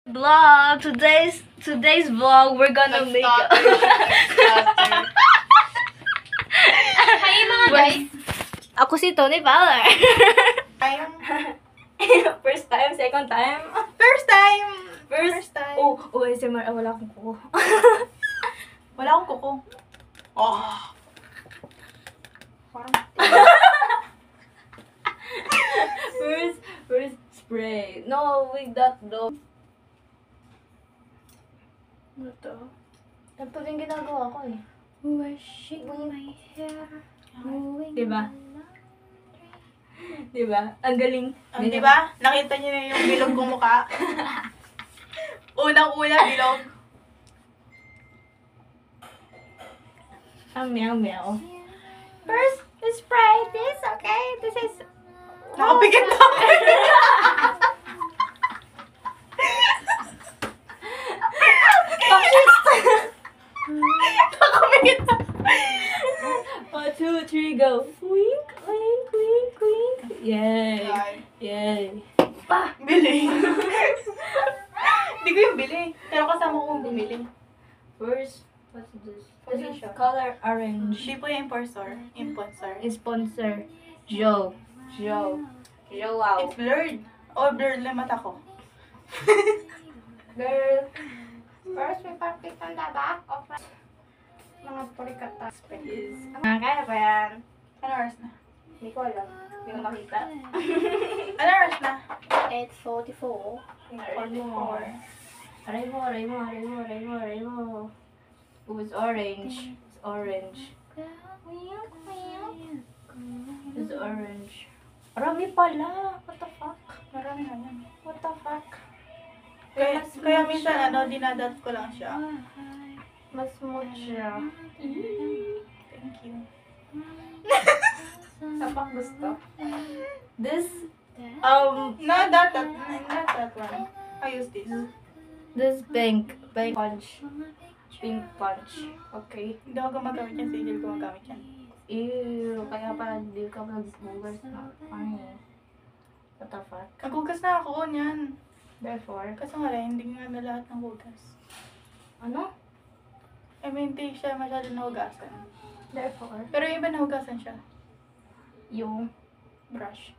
Vlog. Today's vlog, we're gonna make Hi mga guys. Ako si Tony Fowler. First time, second time. First time. Oh, ASMR. Wala akong kuko. Wala akong kuko. Oh. Parang First spray. No, with that though. Ano to? Ito rin ginagawa ko eh. washing my hair. Diba? Diba? Ang galing. Di ba? Nakita niyo na yung bilog kong mukha. Unang-una bilog. Meow meow. First, spray this, okay? This is... Nakapikit na ako. Nakapikit na. 1, 2, 3, go. Wink, wink, wink, wink. Yay. Yay. Bili. Hindi ko yung bili. Pero kasama ko yung bumili. First, what's this? This is Foundation. color orange. Hindi po yung sponsor. Sponsor, Joe. Wow. It's blurred. Oh, blurred lang mata ko. Girl. First, we practice on the back of mga purikata space. Kaya pa yan. Ano oras na? Hindi ko alam. Hindi ko makita. Ano oras na? 8:44. 44. Aray mo. Oh, it's orange. It's orange. It's orange. Marami pala. What the fuck? Marami na yan. What the fuck? Kaya minsan, dinadat ko lang siya. Mas smooth siya. Thank you. Sa pang gusto. This, Not that one. I use this. this pink punch. Pink punch. Okay. Hindi ako gumagamit yan. Sigil gumagamit yan. Ew, kaya pala di ka nag-bugas na. Ano? What the fuck? Naghugas na ako niyan. Therefore, Kasi nga lang, hindi nga na lahat ng hugas. ano? I mean, hindi siya masyado nahugasan. Therefore, Pero yung iba nahugasan siya. yung Brush.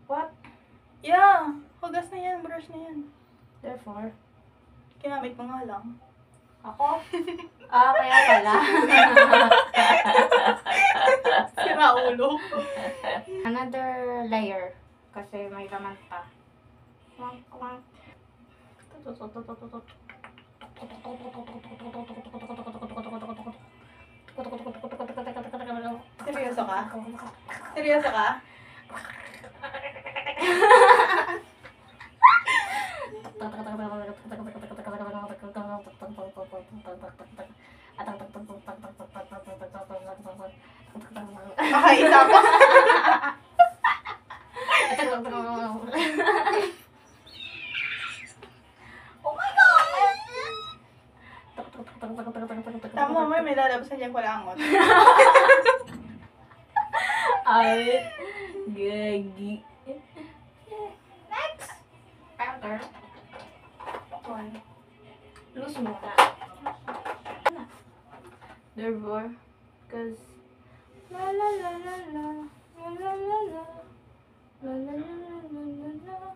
what? Yeah! Hugas na yan. Brush na yan. Therefore, Kinamit mo nga lang. ako? Kaya pala. Sira ulo. Another layer. Kasi may laman pa. Seryoso ka? Seryoso ka? Makaisa ko. Oh my God! Tama mo, may lalabasan niya ko langot. Ay, gagi. Next! Powder. Lose mo ka. Therefore, cause la la la la la la la la la la la la la la la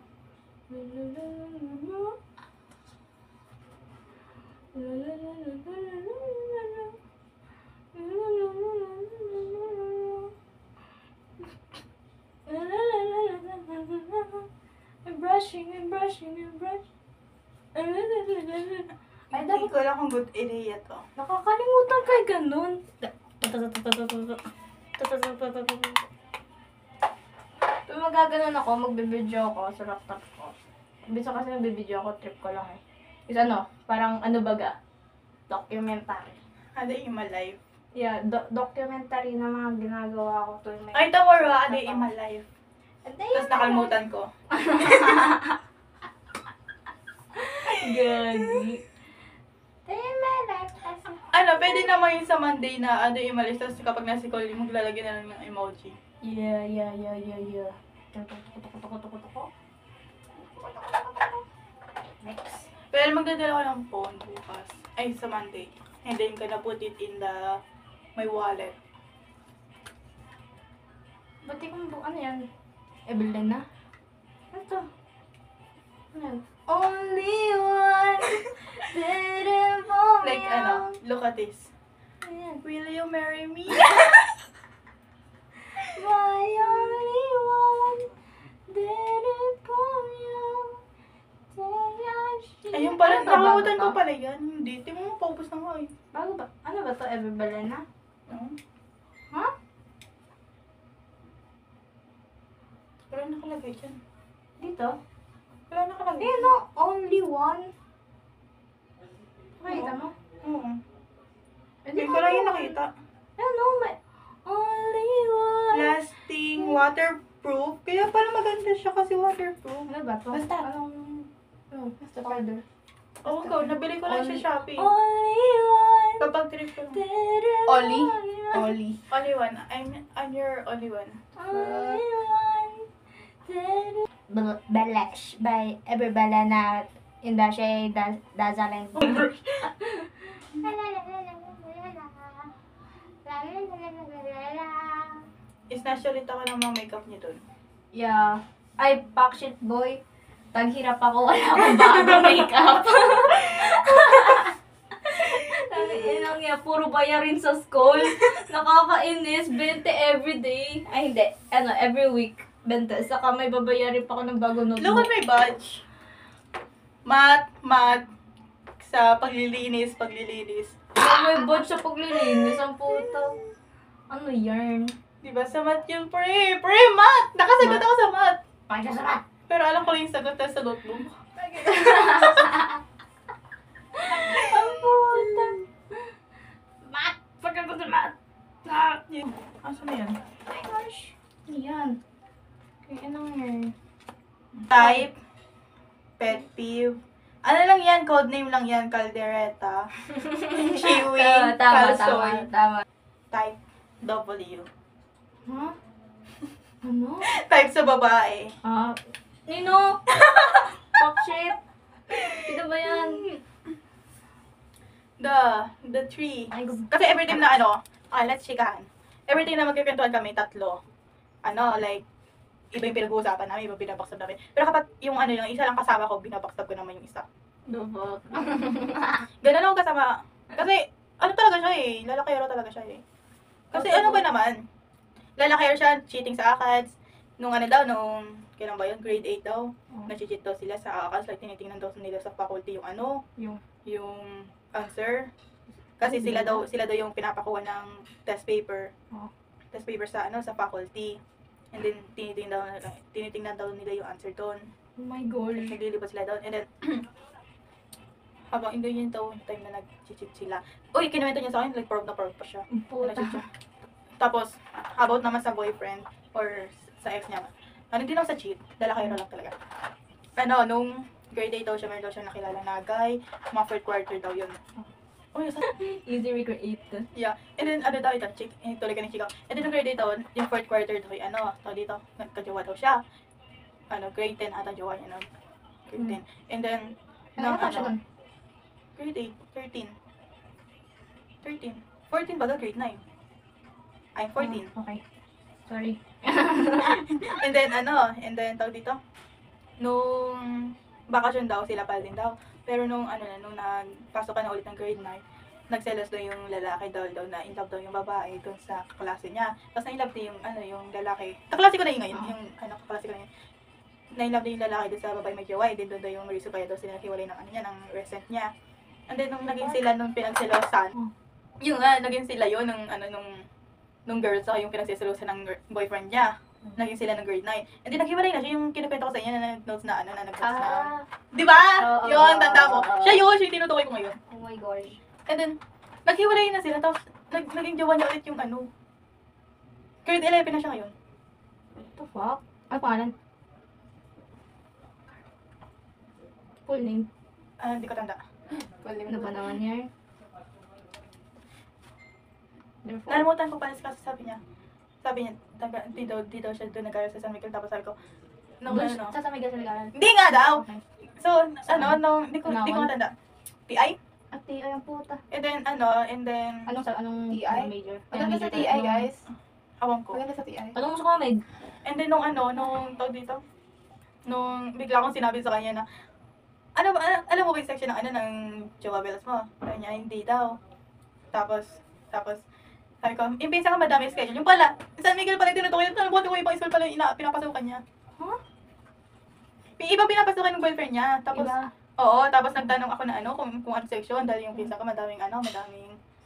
I'm brushing. Ay, dapat ko lang kung good idea to. Nakakalimutan kay ganun. Kung magaganon ako, magbibideo ako sa laptop ko. Bisa kasi nagbibideo ako, trip ko lang eh. Is parang baga? Documentary. Ada ima life. Yeah, documentary na mga ginagawa ko tuwing may... Ay, tomorrow, ada ima life. Tapos nakalimutan ko. Gagi. Ano, pwede naman yung sa Monday na ada ima life. Tapos kapag nasa call, maglalagay na lang ng emoji. Yeah. Then, magdadala ko ng phone bukas. Ay, sa Monday. And then, gonna put it in my wallet. Ba't di ko ano yan? Evelyn na? Ano to? Ano yan? Only one didn't fall Like, look at this. Ayan. Will you marry me? My only one didn't fall Ayun pala, Ano ba, nakalimutan bago ko to? pala yan. Hindi, tingnan mo, paubos na nga eh. Bago ba? Ano ba to? Evelyn na? No? Ha? Wala nakalagay dyan. Dito? Wala nakalagay. Ayun o, only one. Nakita mo? Oo. Hindi Hindi ko lang yung nakita. Ayun o, may only one. Lasting, waterproof. Kaya pala maganda siya kasi waterproof. Ano ba to? Basta. Basta powder. Oo, ikaw, nabili ko lang sa Shopee. Only one. Kapag trip ko lang. didn't Oli? fall in Oli. Only one. I'm your only one. Only one. didn't- Balash by Everbala na Indashe Dazaling. Snatch ulit ako ng mga makeup niyo dun. Yeah. Ay, Backstreet Boy. Taghirap ako, wala akong bagong makeup. Inang niya, puro bayarin sa school. Nakakainis, 20 everyday. Ay, hindi. Every week. 20. Saka may babayarin pa ako ng bago Look notebook. at my badge. Math. Sa paglilinis. May budge sa paglilinis. Ang puta. Ano yarn? Diba sa math yung pre math! Nakasagot ako sa math. Pagkasarat! Pero alam ko lang yung sagot sa notebook. Ang puta. Mat! Pagkasarat sa mat! Asan na yan? Oh my gosh. Yan. Kaya anong yarn? Type. Pet peeve. Ano lang yan? Codename lang yan. Caldereta. Chiwi. Calsoy. Tama. Type. W. Huh? Ano? Type sa babae. Nino! Fuck shit! Ito ba yan? The tree. Ay, Kasi every time na let's chikahan. Every time na magkikwentuhan kami, tatlo. Like, iba yung pinag-uusapan namin, iba binabaksab namin. Pero kapag yung yung isa lang kasama ko, binabaksab ko naman yung isa. Dubot. Ganun ako kasama. Kasi, talaga siya eh. Lalakero talaga siya eh. Kasi ano ba naman? Lalakero siya, cheating sa ACADS. Nung kailan ba yun? Grade 8 daw. Nachi-cheat daw sila sa ACADS. Like, tinitingnan daw nila sa faculty yung answer. Kasi sila daw yung pinapakuha ng test paper. Oh. Test paper sa faculty. And then, tinitingnan daw nila yung answer doon. Oh my gosh. Naglilibot sila doon. And then, habang hindi yun daw, time na nag-cheat sila. Uy, kinuwento niya sa akin, like, proud na proud pa siya. Ang puta. Nag-cheat siya. Tapos, about naman sa boyfriend, or sa ex niya. Hindi naman sa cheat, lalaki lang talaga. Nung grade 8 daw siya, meron daw siya nakilala na guy, mga 4th quarter daw yun. Oh, yes. Easy recreate. Yeah. And then, daw, tuloy ka ng chika. And then, nung grade 8 daw, yung 4th quarter daw, tawag dito, nagkajowa daw siya. Grade 10 ata jowa niya nun. Grade 10. And then, Ano ka siya nun? grade 8, 13. 14 ba daw, grade 9. I'm 14. Okay. Sorry. And then, tawag dito, nung bakasyon daw, sila pala din daw. Pero nung nagpasok ka na ulit ng grade 9, nagselos daw yung lalaki daw na in love daw yung babae doon sa kaklase niya. Tapos na-in love din yung lalaki. Kaklase ko na yun ngayon, kaklase ko na yun. Na-in love din yung lalaki doon sa babae may jowa. Then doon daw yung reason kaya daw sila nakiwalay ng ng recent niya. And then nung naging sila nung pinagselosan, yung naging sila yun nung girl sa yung pinagselosan ng boyfriend niya. Naging sila ng grade 9. And then naghiwalay na siya yung kinukwento ko sa inyo na nag-notes na nag-notes na. Di ba? Oo, Yun, tanda mo. oo. Siya yun, siya yung tinutukoy ko ngayon. Oh my gosh. And then, naghiwalay na sila. Tapos, naging jowa niya ulit yung grade 11 na siya ngayon. What the fuck? Ano pangalan? Full name. Hindi ko tanda. Ano ba naman yan? Nalimutan ko pala kasi sabi niya, di daw siya doon nag-aaral sa San Miguel. Tapos sabi ko, Sa San Miguel sa Ligaran. hindi nga daw! Okay. So, di ko matanda. TI? At TI ang puta. And then, Anong TI? major? Maganda sa Major TI, tayo. guys. awan ko. Maganda sa TI. Anong mo sa comment? And then, nung tawag dito, nung bigla akong sinabi sa kanya na, alam mo ba yung section ng Jowa Bells mo? Sabi niya, hindi daw. Tapos, sabi ko, impinsa ka madami schedule. Yung pala, San Miguel pala yung tinutukoy. Buti ko ibang school pala yung pinapasukan niya. Huh? Yung ibang pinapasukan ng boyfriend niya. Tapos, Iba. oo, tapos nagtanong ako na kung ano section, dahil yung pinsa ka madaming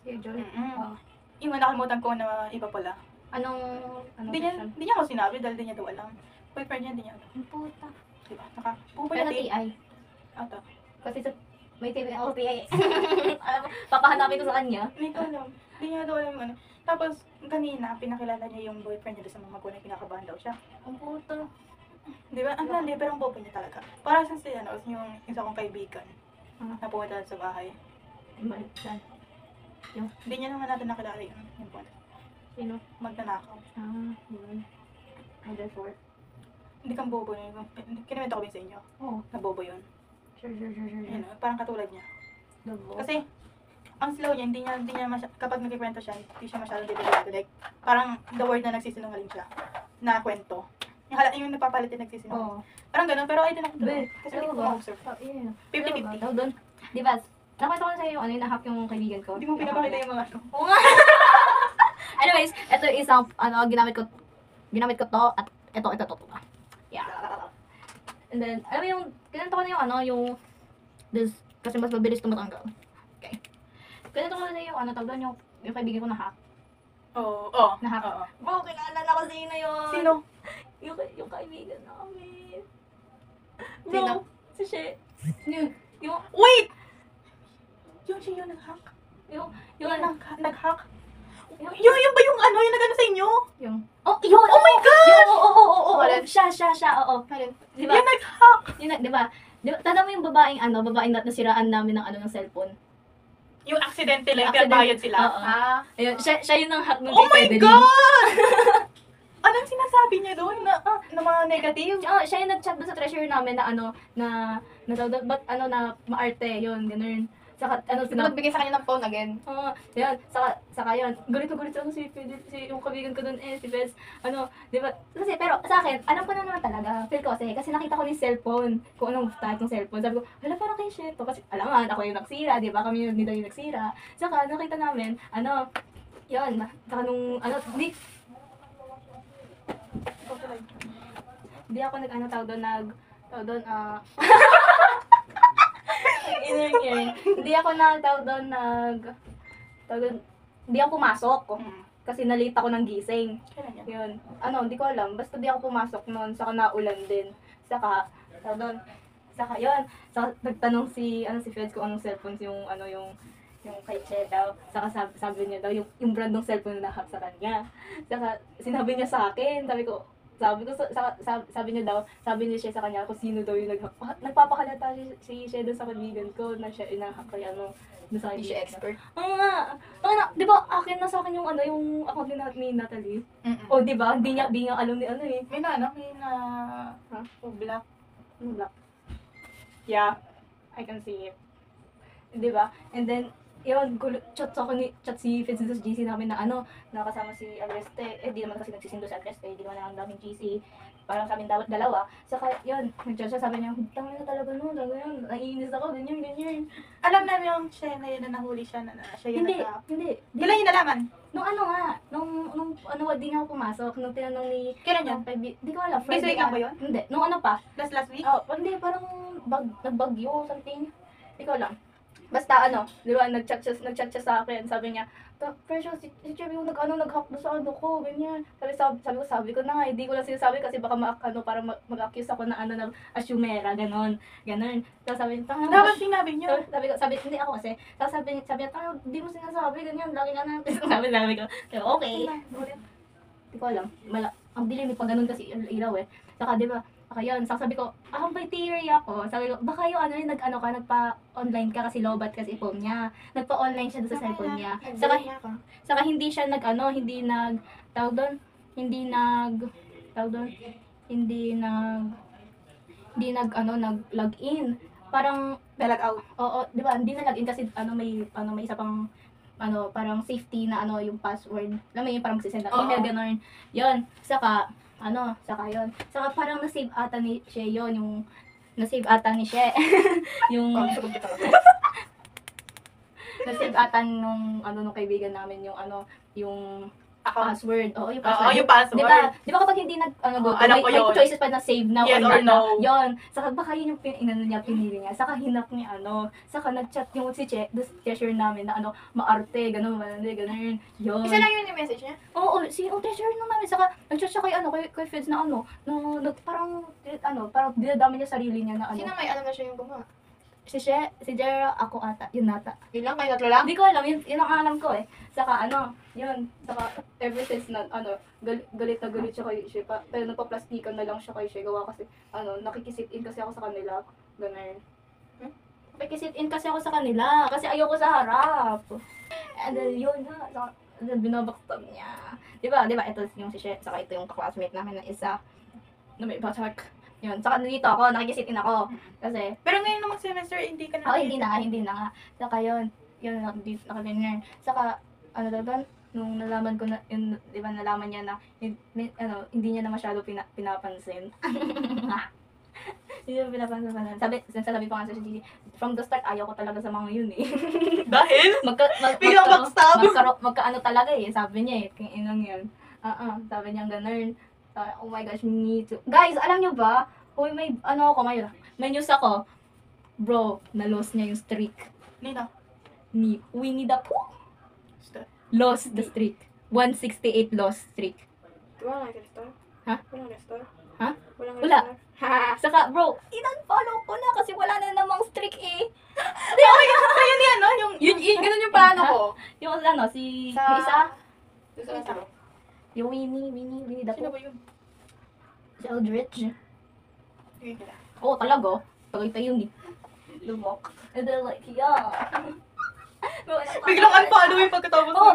Schedule. Mm-mm. Yung nakalimutan ko na iba pala. Anong section? Hindi niya ako sinabi dahil di niya daw alam. Boyfriend niya, di niya alam. Ang puta. Diba? Pero sa TI. Ata. Kasi sa may TV ako TI. Alam mo, papahanapin ko sa kanya. Hindi ko alam. Hindi niya daw alam yung ano. Tapos, kanina, pinakilala niya yung boyfriend niya doon sa mga magulang, kinakabahan daw siya. Ang puta. Di ba? Ang landi, pero ang bobo niya talaga. Para sa yung isa kong kaibigan Ah. na pumunta sa bahay. Balik saan? Hindi niya naman natin nakilala yung point. Sino? Magnanakaw. Yun. Therefore. Hindi kang bobo yun. Kinimento ko ba sa inyo? Oo. Na bobo yun. Sure. Yun, parang katulad niya. Double. Kasi, ang slow niya, hindi niya kapag nagkikwento siya, hindi siya masyadong detailado. Like, parang the word na nagsisinungaling siya. Na kwento. Yung nagpapalit yung nagsisinungaling. Oo. Parang ganun, pero I don't know. Be, Kasi ano hindi ko ba? ma-observe. 50-50. 50-50. Tawag doon. Di ba? Nakwento ko na sa'yo yung ano yung nahack yung kaibigan ko. Hindi mo pinapakita yung mga ano. Oo nga. Anyways, ito isang ginamit ko to at ito to. Yeah. And then, alam mo yung, kinanta ko na yung this, kasi mas mabilis tumatanggal. Okay. Kinanta ko na yung tawag doon yung kaibigan ko na hack. Oo. Nahack. Oo. Bro, kilala na ko sino yun. Sino? Yung kaibigan namin. Bro, Sino? si She. Yung, Wait! Yung siya yung nag-hack? yung, Yung nag-hack? Yung- Yung ba yung yung nag-ano sa inyo? yung, oh, yun! Oh my God! Oo. Alin? Siya, oo. Alin? Di ba? Yung nag-hack! Yun, di ba? Tanda mo yung babaeng nasiraan namin ng cellphone. Yung aksidente lang, Accident. pinagbayad sila. Oo. Ayun, siya yung nang hack ng Oh my Fedeline. God! Anong sinasabi niya doon na mga negative? Siya yung nag-chat doon sa treasurer namin na maarte, yun, ganun. Saka, Nagbigay sa kanya ng phone again. yan, saka yun, galit ako si yung kaibigan ko doon si Fez, di ba, kasi, pero sa akin, alam ko na naman talaga, feel ko kasi nakita ko yung cellphone, kung anong type ng cellphone, sabi ko, hala, parang kay shit to, kasi, alangan, ako yung nagsira, di ba, kami yung nagsira, saka, nakita namin, yun, saka nung, hindi ako hindi ako pumasok. Kasi nalate ako ng gising. Kailan yan? Yun. Hindi ko alam. Basta di ako pumasok noon. Saka naulan din. Saka yun. Saka nagtanong si Feds kung anong cellphone yung kay Che daw. Saka sabi niya daw, yung brand ng cellphone na hack sa kanya. Saka sinabi niya sa akin. Sabi niya siya sa kanya kung sino daw yung nag-hack. Nagpapakalata si Che doon sa kaibigan ko na siya ina-hack kay doon sa Hindi kaibigan siya ko. expert. Oo nga. Di ba akin na sa akin yung account ni Natalie? O di ba? Hindi niya alam ni eh. May black. Black. Yeah. I can see it. Di ba? And then, yun, chat si Feds sa GC namin na nakasama si Agreste. Di naman kasi nagsisindo si Agreste. Di naman ang daming GC. Parang sa amin dalawa. Saka, yun, nag-chat siya, sabi niya, tama na talaga no, ganyan. Naiinis ako, ganyan. Alam namin yung siya na yun na nahuli siya na siya yung nag-hack. Hindi. Kailan yung nalaman? Nung di nga ako pumasok, nung tinanong ni... Kailan yan? Di ko alam. This week na ba yun? Hindi. Nung pa. Last week? Hindi, parang nagbagyo, something. Di ko alam. Basta di ba, nag-chat siya sa akin, sabi niya, Precious, si Chevy yung nag-hack doon sa ko, ganyan. Sabi ko na nga, hindi ko lang sinasabi kasi baka para mag-accuse ako na na assumera, ganon. Tapos sabi niya, Dapat sinabi niyo. sabi, hindi ako kasi. Tapos sabi niya, hindi mo sinasabi, ganyan, laki ka na. sabi ko, okay. Hindi ko alam. Ang dilim, pag ganun kasi ilaw Saka, di ba, yun, sabi ko, may theory ako. Sabi ko, baka yung nagpa-online ka kasi lobat kasi phone niya. Nagpa-online siya doon sa cellphone niya. Saka hindi siya nag-login. Parang Dalag out. oo, 'di ba? Hindi na login kasi may isa pang parang safety na yung password. Alam mo yun, parang magsisend ng email, Oo. gano'n. Yun. Saka yun. Saka parang na-save ata ni She yun, na-save ata ni She. yung, na-save ata nung kaibigan namin yung Account. password. Oo, yung Oo, password. yung password. Di ba kapag hindi go to, alam ko may yun. choices pa na save now Yes or or not. no. Yun. Saka baka yun yung pinili niya. Saka hinap niya Saka nag-chat yung si treasurer namin na maarte, gano'n, gano'n. Yun. Isa lang yun yung message niya? Oo, treasurer namin. Saka nag-chat siya kay Feds na parang dinadami niya sarili niya na Sino may alam na siya yung gumawa? Si Jera, ako ata, yun nata. Yun lang, kayo tatlo lang? Hindi ko alam, yun ang alam ko eh. Saka yun, saka ever since na, galit na galit siya kay Ishe pa. Pero nagpa-plastikan na lang siya kay Ishe. Gawa kasi, nakikisit in kasi ako sa kanila. Ganun. Nakikisit in kasi ako sa kanila. Kasi ayoko sa harap. And then, yun na. Saka, binabakstab niya. Diba, ito yung si Ishe. Saka ito yung classmate namin na isa. Na may batak. Yun, saka dito ako, nakikisit in ako. Kasi, Pero ngayon namang semester, hindi ka na. hindi na nga. Saka yun, naka-linear. Saka, doon, nung nalaman ko na, yun, di ba, nalaman niya na, hindi niya na masyado pinapansin. Hindi niya pinapansin. Sabi pa nga sa Gigi, from the start, ayaw ko talaga sa mga yun eh. Dahil? Biglang backstab. Magka talaga eh, sabi niya eh, kung inong yun. Sabi niya ganun. Oh my gosh, me too. Guys, alam niyo ba? Hoy, may news ako. Bro, na-lost niya yung streak Nina. ni Winnie the Pooh. Stop. Lost the streak. 168 lost streak. Wala nga restore? Ha? Wala nga restore? Ha? Wala nga Wala. restore? Ha? Saka, bro, in-unfollow ko na kasi wala na namang streak eh. Kaya ni ano, ganun yung plano ko. Yung si Sa- yung isa, Gusto ko sa yung Winnie the Sino Pooh. ba yun? Si Eldritch. Yun nila. Oo, talaga. Tagay tayo ni. Lumok. And then like, yeah. Biglang unfollow yung pagkatapos. Oo,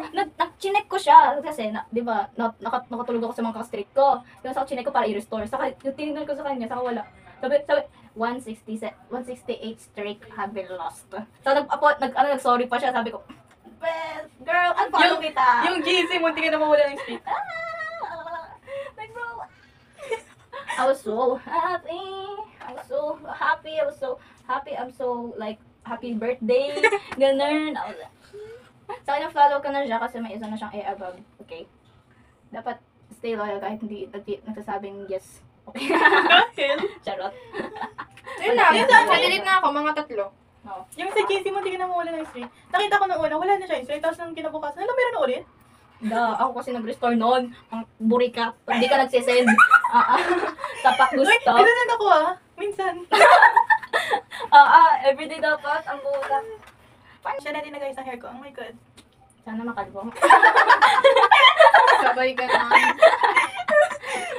chinek ko siya. Kasi, di ba, nakatulog ako sa mga streak ko. Yung sa chinek ko para i-restore. Saka, yung tinignan ko sa kanya, saka wala. Sabi, 168 streak have been lost. So, nag-sorry pa siya. Sabi ko, best girl, unfollow kita. Yung GC, munti ka na mawala ng streak. Like, bro, I was so happy. I'm so, like, happy birthday. Ganun. Sa akin, follow ka na siya kasi may isa na siyang above. Okay? Dapat stay loyal kahit hindi nagsasabing yes. Okay? Dahil? Charot. Yun lang. Yun lang. Delete na ako, mga tatlo. No. Yung sa GC, munti ka na mawala ng streak. Nakita ko nung una, wala na siya yung streak. Tapos nung kinabukasan, meron na ulit. Ako kasi nag-restore noon. Ang burikat. Hindi ka nagsisend. Tapak Uy, gusto. pinasend ako minsan. Everyday dapat. Ang buta. Siya natin na guys ang hair ko. Oh my god. Sana makalbo. Sabay ka na.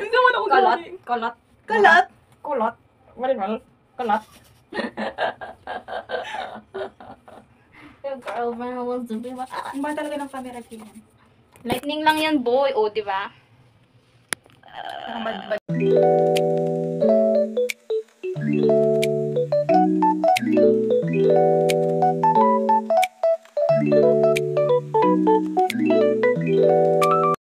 Hindi naman ako Kalat. gawin. Kalat. Kalat? Kalat. Well. Kalat. Your girlfriend wants to be my... Ang ba talaga ng camera team? Lightning lang yan, boy. O, di ba? Ang bad